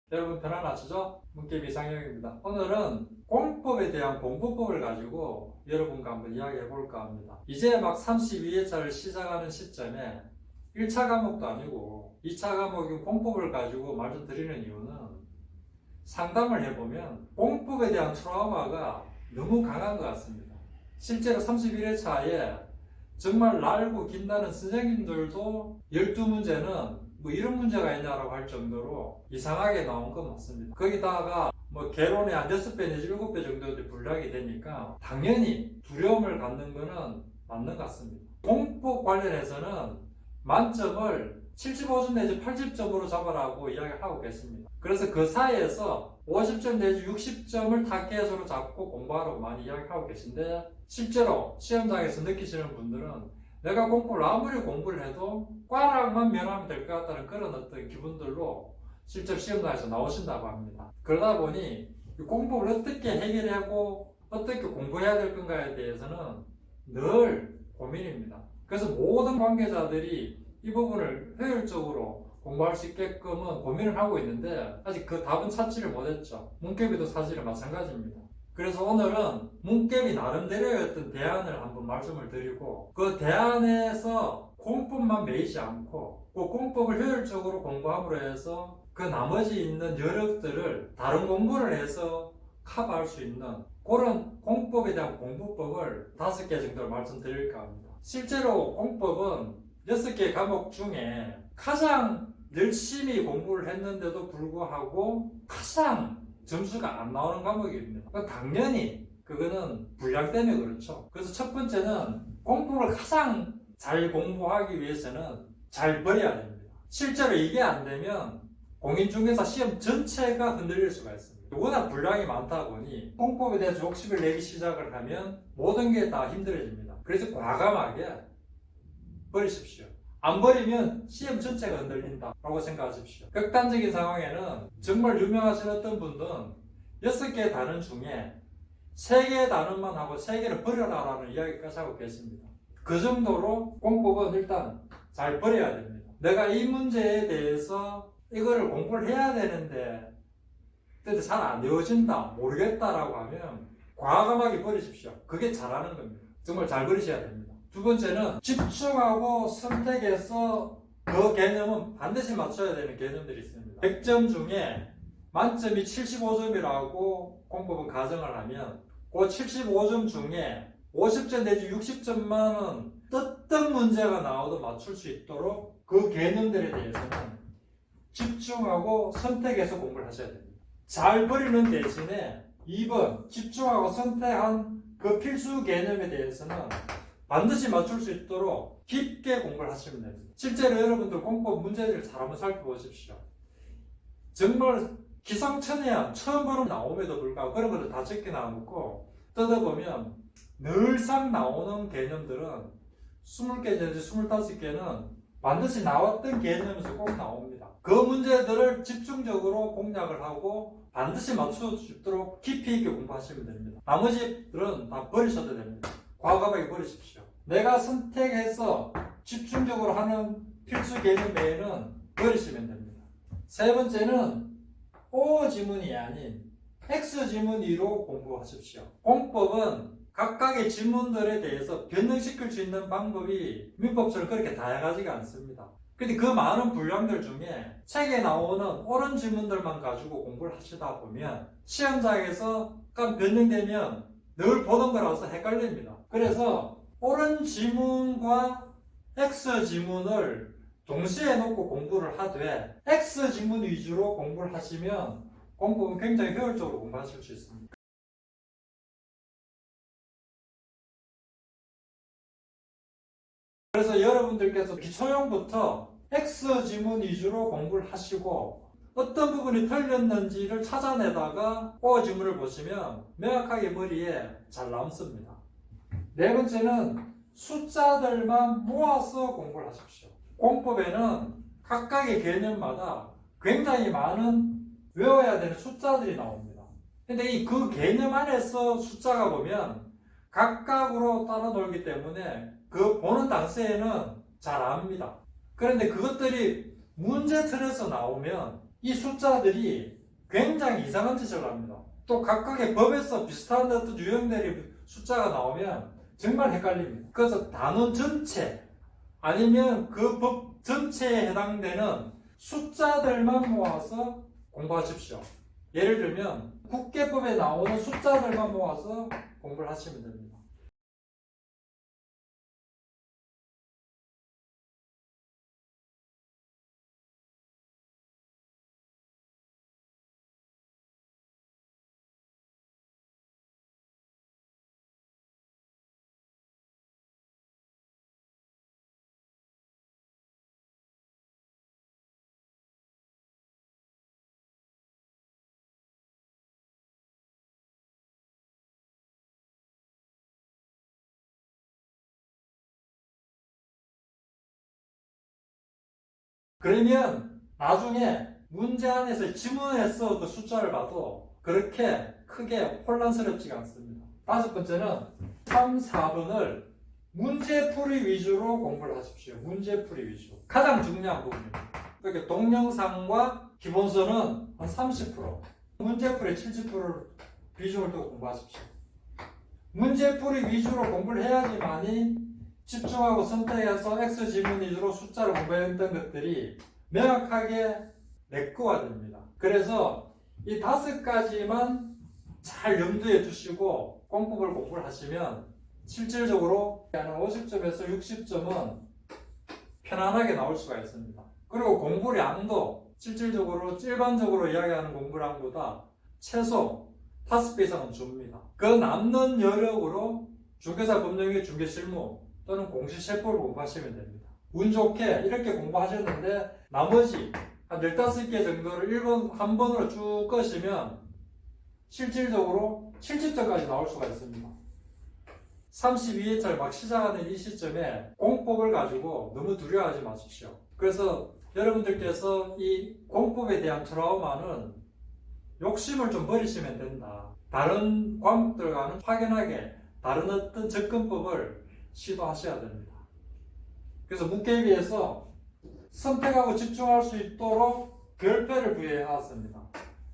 여러분 편안하시죠? 문깨비 이상형입니다. 오늘은 공법에 대한 공부법을 가지고 여러분과 한번 이야기해 볼까 합니다. 이제 막 32회차를 시작하는 시점에 1차 과목도 아니고 2차 과목인 공법을 가지고 말씀드리는 이유는 상담을 해보면 공법에 대한 트라우마가 너무 강한 것 같습니다. 실제로 31회차에 정말 날고 긴다는 선생님들도 12문제는 뭐 이런 문제가 있냐라고 할 정도로 이상하게 나온 건 맞습니다. 거기다가 뭐 개론의 한 6배 내지 7배 정도 분량이 되니까 당연히 두려움을 갖는 거는 맞는 것 같습니다. 공법 관련해서는 만점을 75점 내지 80점으로 잡아라고 이야기하고 계십니다. 그래서 그 사이에서 50점 내지 60점을 타겟으로 잡고 공부하라고 많이 이야기하고 계신데, 실제로 시험장에서 느끼시는 분들은 내가 공부를 아무리 공부를 해도 과락만 면하면 될 것 같다는 그런 어떤 기분들로 실제 시험장에서 나오신다고 합니다. 그러다 보니 공부를 어떻게 해결하고 어떻게 공부해야 될 건가에 대해서는 늘 고민입니다. 그래서 모든 관계자들이 이 부분을 효율적으로 공부할 수 있게끔은 고민을 하고 있는데 아직 그 답은 찾지를 못했죠. 문깨비도 사실은 마찬가지입니다. 그래서 오늘은 문깨비 나름대로의 어떤 대안을 한번 말씀을 드리고, 그 대안에서 공법만 매이지 않고 그 공법을 효율적으로 공부함으로 해서 그 나머지 있는 여력들을 다른 공부를 해서 커버할 수 있는 그런 공법에 대한 공부법을 5개 정도를 말씀드릴까 합니다. 실제로 공법은 6개 과목 중에 가장 열심히 공부를 했는데도 불구하고 가장 점수가 안 나오는 과목입니다. 당연히 그거는 분량 때문에 그렇죠. 그래서 첫 번째는 공법을 가장 잘 공부하기 위해서는 잘 버려야 됩니다. 실제로 이게 안 되면 공인중개사 시험 전체가 흔들릴 수가 있습니다. 워낙 분량이 많다 보니 공법에 대해서 욕심을 내기 시작을 하면 모든 게 다 힘들어집니다. 그래서 과감하게 버리십시오. 안 버리면 시험 전체가 흔들린다 라고 생각하십시오. 극단적인 상황에는 정말 유명하신 어떤 분들은 6개의 단원 중에 3개의 단원만 하고 3개를 버려라 라는 이야기까지 하고 계십니다. 그 정도로 공법은 일단 잘 버려야 됩니다. 내가 이 문제에 대해서 이거를 공부를 해야 되는데 근데 잘 안 되어진다, 모르겠다라고 하면 과감하게 버리십시오. 그게 잘하는 겁니다. 정말 잘 버리셔야 됩니다. 두 번째는 집중하고 선택해서 그 개념은 반드시 맞춰야 되는 개념들이 있습니다. 100점 중에 만점이 75점이라고 공법은 가정을 하면 그 75점 중에 50점 내지 60점만은 어떤 문제가 나와도 맞출 수 있도록 그 개념들에 대해서는 집중하고 선택해서 공부를 하셔야 됩니다. 잘 버리는 대신에 2번 집중하고 선택한 그 필수 개념에 대해서는 반드시 맞출 수 있도록 깊게 공부를 하시면 됩니다. 실제로 여러분들 공법 문제들을 잘 한번 살펴보십시오. 정말 기상천외한 처음 보는 나옴에도 불구하고 그런 것들 다 적게 나와놓고 뜯어보면 늘상 나오는 개념들은 20개 내지 25개는 반드시 나왔던 개념에서 꼭 나옵니다. 그 문제들을 집중적으로 공략을 하고 반드시 맞출 수 있도록 깊이 있게 공부하시면 됩니다. 나머지들은 다 버리셔도 됩니다. 과감하게 버리십시오. 내가 선택해서 집중적으로 하는 필수 개념 외에는 버리시면 됩니다. 세 번째는 O 지문이 아닌 X 지문위로 공부하십시오. 공법은 각각의 지문들에 대해서 변형시킬 수 있는 방법이 민법처럼 그렇게 다양하지가 않습니다. 근데 그 많은 분량들 중에 책에 나오는 옳은 지문들만 가지고 공부를 하시다 보면 시험장에서 약간 변형되면 늘 보던 거라서 헷갈립니다. 그래서 옳은 지문과 X 지문을 동시에 놓고 공부를 하되 X 지문 위주로 공부를 하시면 공법은 굉장히 효율적으로 공부하실 수 있습니다. 그래서 여러분들께서 기초형부터 X 지문 위주로 공부를 하시고 어떤 부분이 틀렸는지를 찾아내다가 O 지문을 보시면 명확하게 머리에 잘 남습니다. 네 번째는 숫자들만 모아서 공부를 하십시오. 공법에는 각각의 개념마다 굉장히 많은 외워야 되는 숫자들이 나옵니다. 근데 그 개념 안에서 숫자가 보면 각각으로 따라 놀기 때문에 그 보는 당시에는 잘 압니다. 그런데 그것들이 문제 틀에서 나오면 이 숫자들이 굉장히 이상한 짓을 합니다. 또 각각의 법에서 비슷한 어떤 유형들이 숫자가 나오면 정말 헷갈립니다. 그래서 단원 전체 아니면 그 법 전체에 해당되는 숫자들만 모아서 공부하십시오. 예를 들면 국계법에 나오는 숫자들만 모아서 공부를 하시면 됩니다. 그러면 나중에 문제 안에서 지문에서 그 숫자를 봐도 그렇게 크게 혼란스럽지가 않습니다. 다섯 번째는 3, 4번을 문제풀이 위주로 공부를 하십시오. 문제풀이 위주. 가장 중요한 부분입니다. 그러니까 동영상과 기본서는 한 30%, 문제풀이 70%를 비중을 두고 공부하십시오. 문제풀이 위주로 공부를 해야지만이 집중하고 선택해서 X 지문 위주로 숫자를 공부했던 것들이 명확하게 내꺼가 됩니다. 그래서 이 5가지만 잘 염두에 두시고 공법을 공부를 하시면 실질적으로 한 50점에서 60점은 편안하게 나올 수가 있습니다. 그리고 공부량도 실질적으로 일반적으로 이야기하는 공부량보다 최소 5배 이상은 줍니다. 그 남는 여력으로 중개사 법령의 중개실무 또는 공시세법을 공부하시면 됩니다. 운 좋게 이렇게 공부하셨는데 나머지 한 15개 정도를 1번, 한 번으로 쭉 꺼시면 실질적으로 70점까지 나올 수가 있습니다. 32회차를 막 시작하는 이 시점에 공법을 가지고 너무 두려워하지 마십시오. 그래서 여러분들께서 이 공법에 대한 트라우마는 욕심을 좀 버리시면 된다. 다른 과목들과는 확연하게 다른 어떤 접근법을 시도하셔야 됩니다. 그래서 문계비에서 선택하고 집중할 수 있도록 별표를 부여해 놨습니다.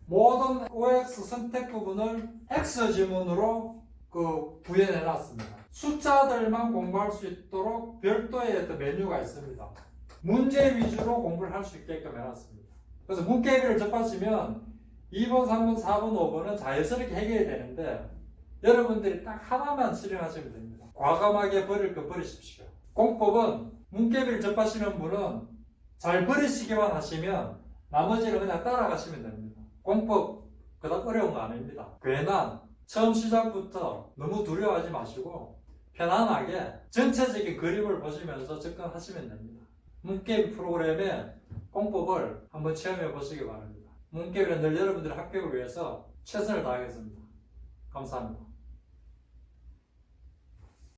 모든 OX 선택 부분을 X 지문으로 부여해 놨습니다. 숫자들만 공부할 수 있도록 별도의 어떤 메뉴가 있습니다. 문제 위주로 공부를 할 수 있게끔 해놨습니다. 그래서 문계비를 접하시면 2번, 3번, 4번, 5번은 자연스럽게 해결이 되는데 여러분들이 딱 하나만 실행하시면 됩니다. 과감하게 버릴 거 버리십시오. 공법은 문계비를 접하시는 분은 잘 버리시기만 하시면 나머지는 그냥 따라가시면 됩니다. 공법 그다음 어려운 거 아닙니다. 괜한 처음 시작부터 너무 두려워하지 마시고 편안하게 전체적인 그림을 보시면서 접근하시면 됩니다. 문계비 프로그램의 공법을 한번 체험해 보시기 바랍니다. 문계비는 늘 여러분들의 합격을 위해서 최선을 다하겠습니다. 감사합니다.